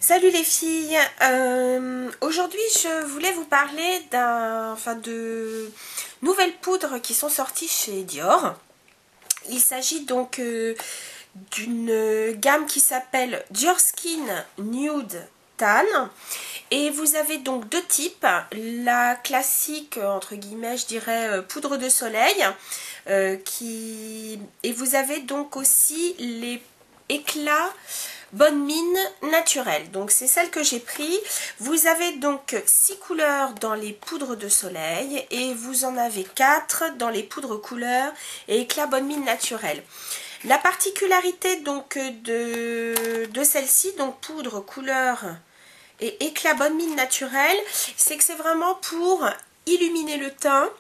Salut les filles, aujourd'hui je voulais vous parler de nouvelles poudres qui sont sorties chez Dior. Il s'agit donc d'une gamme qui s'appelle Dior Skin Nude Tan. Et vous avez donc deux types, la classique entre guillemets je dirais poudre de soleil et vous avez donc aussi les éclats Bonne Mine naturelle. Donc c'est celle que j'ai pris. Vous avez donc 6 couleurs dans les poudres de soleil et vous en avez 4 dans les poudres couleurs et éclat Bonne Mine naturelle. La particularité donc de celle-ci, donc poudre couleur et éclat Bonne Mine naturelle, c'est que c'est vraiment pour illuminer le teint,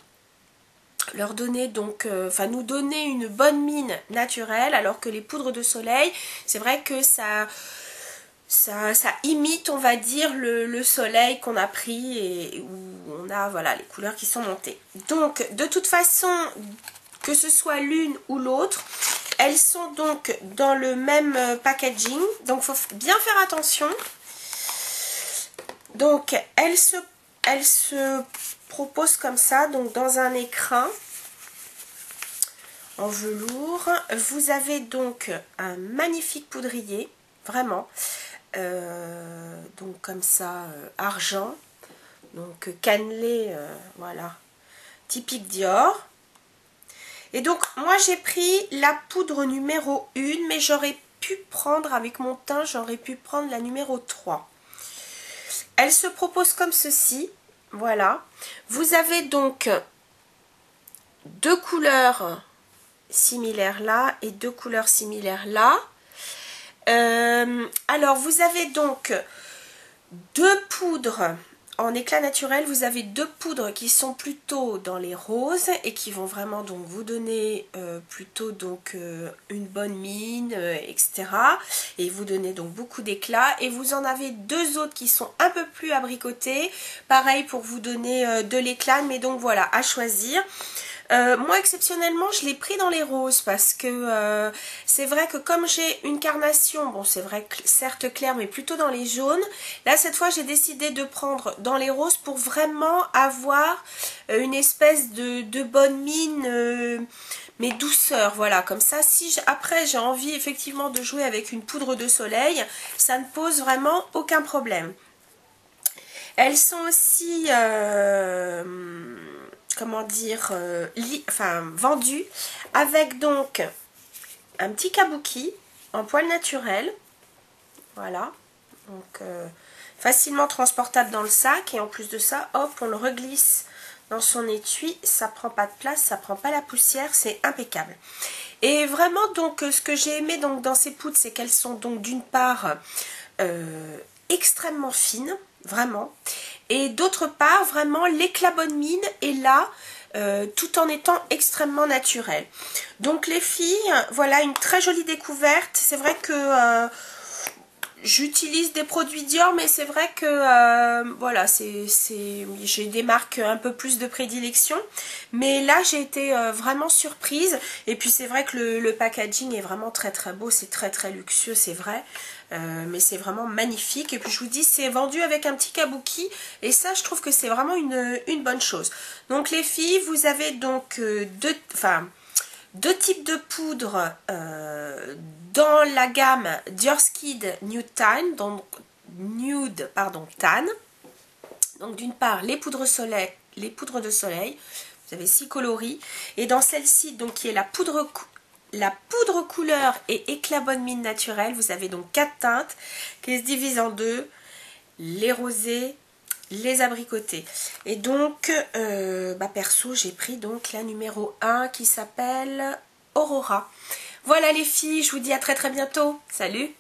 leur donner donc, nous donner une bonne mine naturelle, alors que les poudres de soleil, c'est vrai que ça imite, on va dire, le soleil qu'on a pris et où on a voilà les couleurs qui sont montées. Donc de toute façon, que ce soit l'une ou l'autre, elles sont donc dans le même packaging, donc il faut bien faire attention. Donc elles se proposent comme ça, donc dans un écrin en velours. Vous avez donc un magnifique poudrier, vraiment, donc comme ça, argent, donc cannelé, voilà, typique Dior. Et donc moi j'ai pris la poudre numéro 1, mais j'aurais pu prendre, avec mon teint, j'aurais pu prendre la numéro 3. Elle se propose comme ceci, voilà. Vous avez donc deux couleurs similaires là et deux couleurs similaires là. Alors vous avez donc deux poudres en éclat naturel, vous avez deux poudres qui sont plutôt dans les roses et qui vont vraiment donc vous donner plutôt donc une bonne mine, etc. Et vous donner donc beaucoup d'éclat. Et vous en avez deux autres qui sont un peu plus abricotés, pareil pour vous donner de l'éclat, mais donc voilà, à choisir. Moi exceptionnellement je l'ai pris dans les roses parce que c'est vrai que comme j'ai une carnation, bon c'est vrai que certes claire mais plutôt dans les jaunes, là cette fois j'ai décidé de prendre dans les roses pour vraiment avoir une espèce de bonne mine, mais douceur, voilà, comme ça si après j'ai envie effectivement de jouer avec une poudre de soleil, ça ne pose vraiment aucun problème. Elles sont aussi comment dire, vendu avec donc un petit kabuki en poil naturel, voilà, donc facilement transportable dans le sac, et en plus de ça, hop, on le reglisse dans son étui, ça prend pas de place, ça prend pas la poussière, c'est impeccable. Et vraiment donc ce que j'ai aimé donc dans ces poudres, c'est qu'elles sont donc d'une part extrêmement fines, vraiment, et d'autre part vraiment l'éclat bonne mine est là, tout en étant extrêmement naturel. Donc les filles, voilà une très jolie découverte. C'est vrai que j'utilise des produits Dior, mais c'est vrai que voilà, j'ai des marques un peu plus de prédilection, mais là j'ai été vraiment surprise. Et puis c'est vrai que le packaging est vraiment très très beau, c'est très très luxueux, c'est vrai, mais c'est vraiment magnifique. Et puis je vous dis, c'est vendu avec un petit kabuki, et ça je trouve que c'est vraiment une bonne chose. Donc les filles, vous avez donc deux types de poudre dans la gamme Dior Skin Nude Tan, donc Tan. Donc d'une part les poudres de soleil, vous avez 6 coloris, et dans celle-ci donc qui est la poudre couleur et éclat bonne mine naturelle, vous avez donc 4 teintes qui se divisent en deux, les rosés, les abricotés. Et donc perso j'ai pris donc la numéro 1 qui s'appelle Aurora. Voilà les filles, je vous dis à très très bientôt. Salut!